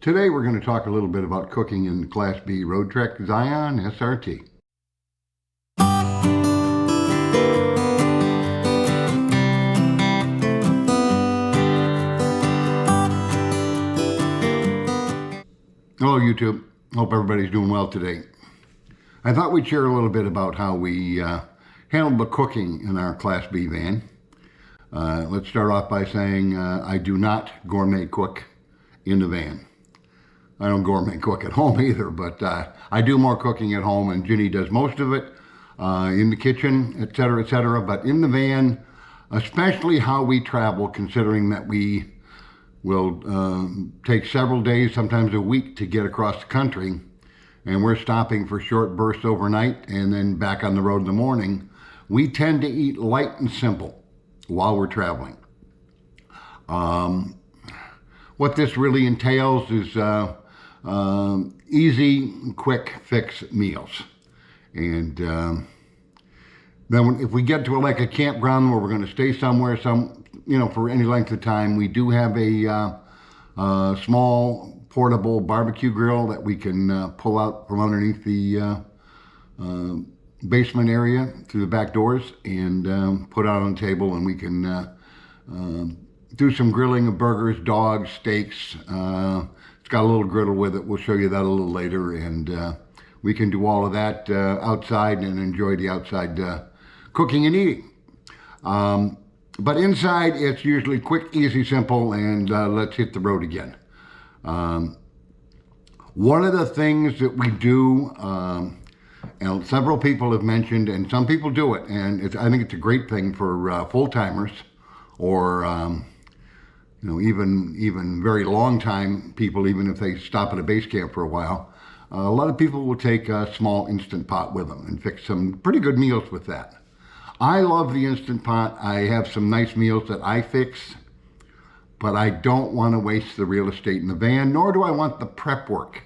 Today we're going to talk a little bit about cooking in Class B Roadtrek Zion SRT. Hello YouTube, hope everybody's doing well today. I thought we'd share a little bit about how we handle the cooking in our Class B van. Let's start off by saying I do not gourmet cook in the van. I don't gourmet cook at home either, but I do more cooking at home, and Ginny does most of it in the kitchen, etc., etc. But in the van, especially how we travel, considering that we will take several days, sometimes a week, to get across the country, and we're stopping for short bursts overnight and then back on the road in the morning, we tend to eat light and simple while we're traveling. What this really entails is easy, quick fix meals. And then if we get to a campground where we're going to stay somewhere, for any length of time, we do have a small portable barbecue grill that we can pull out from underneath the basement area through the back doors and put out on the table, and we can do some grilling of burgers, dogs, steaks. It's got a little griddle with it. We'll show you that a little later, and we can do all of that outside and enjoy the outside cooking and eating. But inside, it's usually quick, easy, simple, and let's hit the road again. One of the things that we do, and several people have mentioned, and some people do it, and I think it's a great thing for full-timers or even very long-time people, even if they stop at a base camp for a while. A lot of people will take a small Instant Pot with them and fix some pretty good meals with that. I love the Instant Pot. I have some nice meals that I fix, but I don't want to waste the real estate in the van, nor do I want the prep work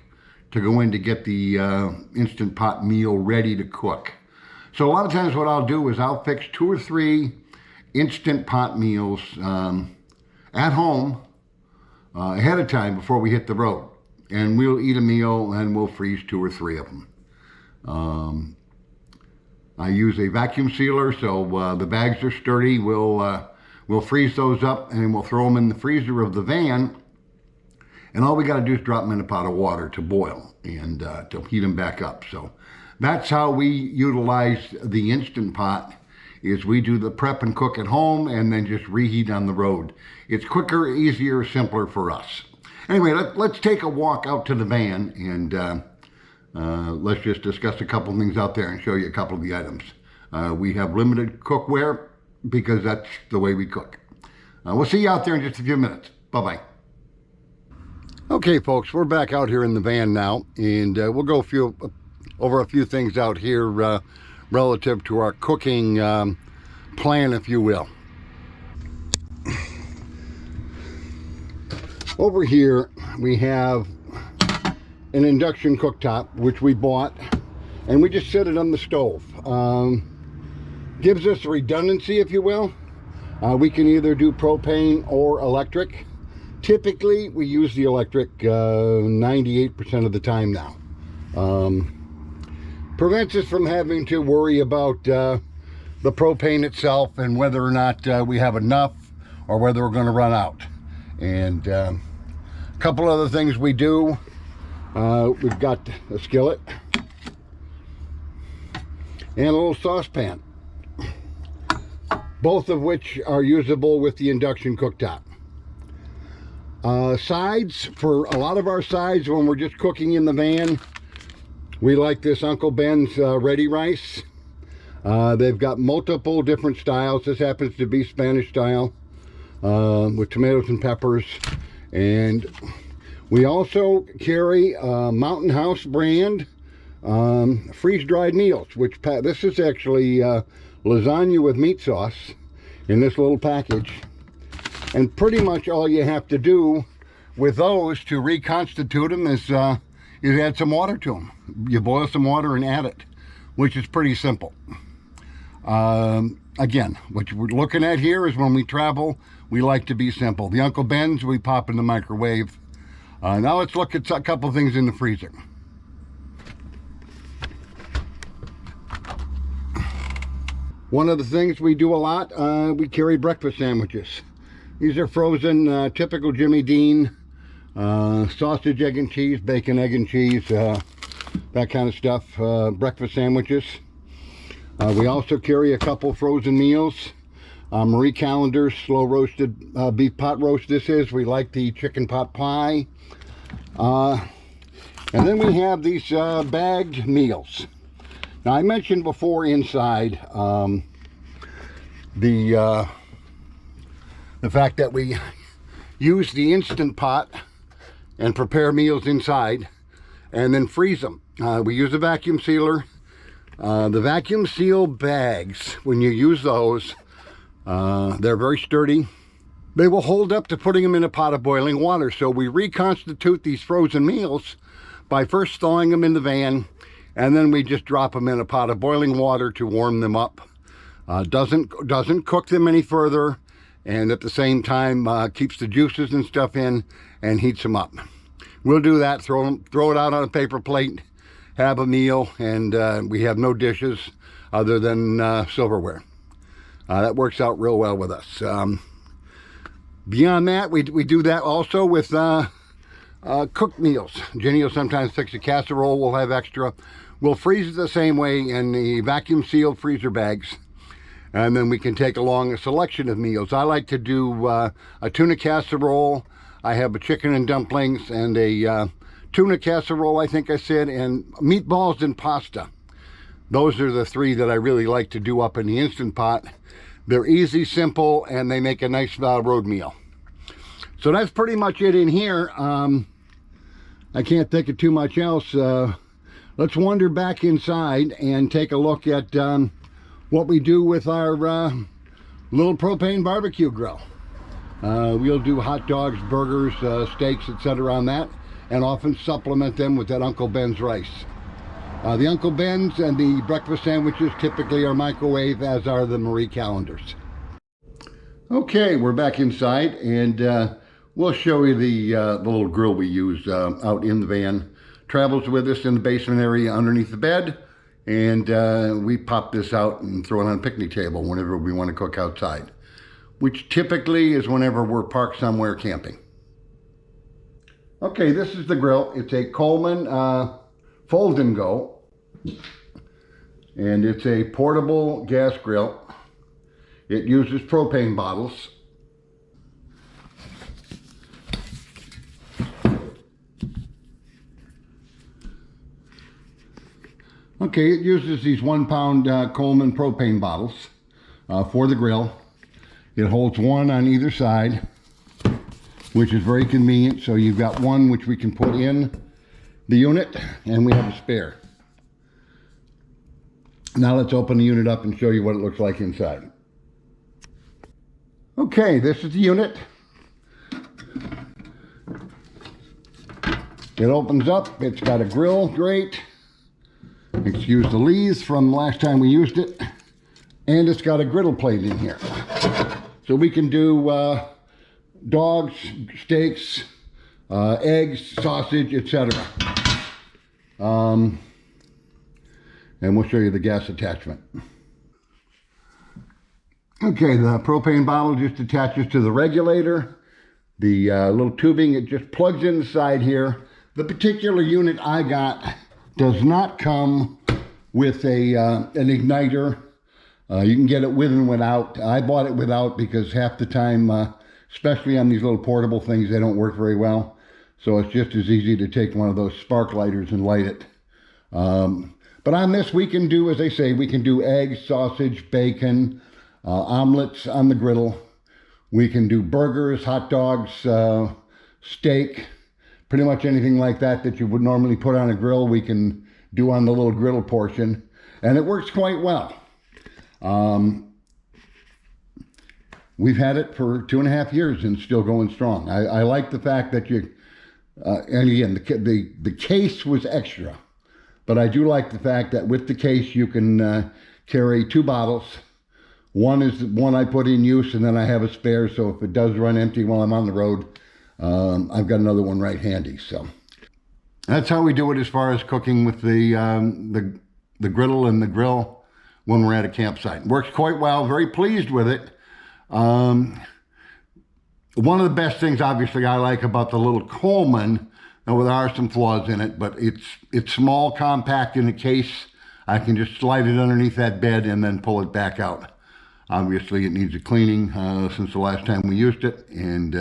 to go in to get the Instant Pot meal ready to cook. So a lot of times what I'll do is I'll fix 2 or 3 Instant Pot meals at home ahead of time before we hit the road. And we'll eat a meal and we'll freeze 2 or 3 of them. I use a vacuum sealer, so the bags are sturdy. We'll freeze those up and we'll throw them in the freezer of the van. And all we got to do is drop them in a pot of water to boil and to heat them back up. So that's how we utilize the Instant Pot, is we do the prep and cook at home and then just reheat on the road. It's quicker, easier, simpler for us. Anyway, let's take a walk out to the van and let's just discuss a couple things out there and show you a couple of the items. We have limited cookware because that's the way we cook. We'll see you out there in just a few minutes. Bye-bye. Okay, folks, we're back out here in the van now, and we'll go over a few things out here relative to our cooking plan, if you will. Over here, we have an induction cooktop, which we bought, and we just set it on the stove. Gives us redundancy, if you will. We can either do propane or electric. Typically, we use the electric 98% of the time now. Prevents us from having to worry about the propane itself and whether or not we have enough or whether we're going to run out. And a couple other things we do. We've got a skillet and a little saucepan, both of which are usable with the induction cooktop. Sides, for a lot of our sides when we're just cooking in the van, we like this Uncle Ben's ready rice. They've got multiple different styles. This happens to be Spanish style with tomatoes and peppers. And we also carry Mountain House brand freeze-dried meals, which this is actually lasagna with meat sauce in this little package. And pretty much all you have to do with those to reconstitute them is add some water to them. You boil some water and add it, which is pretty simple. Again, what we're looking at here is when we travel, we like to be simple. The Uncle Ben's we pop in the microwave. Now let's look at a couple things in the freezer. One of the things we do a lot, we carry breakfast sandwiches. These are frozen, typical Jimmy Dean, sausage, egg and cheese, bacon, egg and cheese, that kind of stuff, breakfast sandwiches. We also carry a couple frozen meals. Marie Callender's slow roasted beef pot roast this is. We like the chicken pot pie. And then we have these bagged meals. Now I mentioned before inside the fact that we use the Instant Pot and prepare meals inside and then freeze them. We use a vacuum sealer. The vacuum seal bags, when you use those, they're very sturdy. They will hold up to putting them in a pot of boiling water. So we reconstitute these frozen meals by first thawing them in the van, and then we just drop them in a pot of boiling water to warm them up. Doesn't cook them any further, and at the same time keeps the juices and stuff in and heats them up. We'll do that, throw it out on a paper plate, have a meal, and we have no dishes other than silverware. That works out real well with us. Beyond that, we do that also with cooked meals. Jenny will sometimes fix a casserole, we'll have extra. We'll freeze it the same way in the vacuum sealed freezer bags, and then we can take along a selection of meals. I like to do a tuna casserole. I have a chicken and dumplings and a tuna casserole, I think I said, and meatballs and pasta. Those are the three that I really like to do up in the Instant Pot. They're easy, simple, and they make a nice road meal. So that's pretty much it in here. I can't think of too much else. Let's wander back inside and take a look at what we do with our little propane barbecue grill. We'll do hot dogs, burgers, steaks, etc. on that, and often supplement them with that Uncle Ben's rice. The Uncle Ben's and the breakfast sandwiches typically are microwave, as are the Marie Callender's. Okay, we're back inside, and we'll show you the little grill we use out in the van. Travels with us in the basement area underneath the bed, and we pop this out and throw it on a picnic table whenever we want to cook outside, which typically is whenever we're parked somewhere camping. Okay, this is the grill. It's a Coleman Fold and Go, and it's a portable gas grill. It uses propane bottles. Okay, it uses these 1 pound Coleman propane bottles for the grill. It holds one on either side, which is very convenient. So you've got one which we can put in the unit, and we have a spare. Now let's open the unit up and show you what it looks like inside. Okay, this is the unit. It opens up. It's got a grill grate. Excuse the leaves from last time we used it. And it's got a griddle plate in here. So we can do dogs, steaks, eggs, sausage, etc. And we'll show you the gas attachment. Okay, the propane bottle just attaches to the regulator. The little tubing, it just plugs in the side here. The particular unit I got does not come with an igniter. You can get it with and without. I bought it without because half the time, especially on these little portable things, they don't work very well. So it's just as easy to take one of those spark lighters and light it. But on this, we can do, as I say, we can do eggs, sausage, bacon, omelets on the griddle. We can do burgers, hot dogs, steak, pretty much anything like that that you would normally put on a grill, we can do on the little griddle portion. And it works quite well. We've had it for 2.5 years and still going strong. I like the fact that you, and again, the case was extra. But I do like the fact that with the case, you can carry 2 bottles. One is the one I put in use, and then I have a spare, so if it does run empty while I'm on the road, I've got another one right handy. So that's how we do it as far as cooking with the griddle and the grill when we're at a campsite. Works quite well. Very pleased with it. Um, One of the best things, obviously, I like about the little Coleman, now there are some flaws in it, but it's small, compact in a case. I can just slide it underneath that bed and then pull it back out. Obviously, it needs a cleaning since the last time we used it, and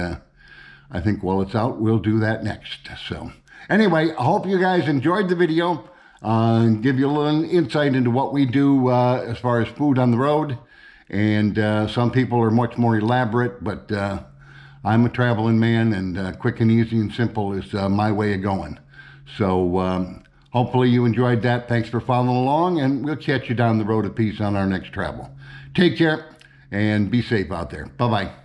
I think while it's out, we'll do that next. So anyway, I hope you guys enjoyed the video and give you a little insight into what we do as far as food on the road. And some people are much more elaborate, but I'm a traveling man, and quick and easy and simple is my way of going. So hopefully you enjoyed that. Thanks for following along, and we'll catch you down the road of peace on our next travel. Take care and be safe out there. Bye-bye.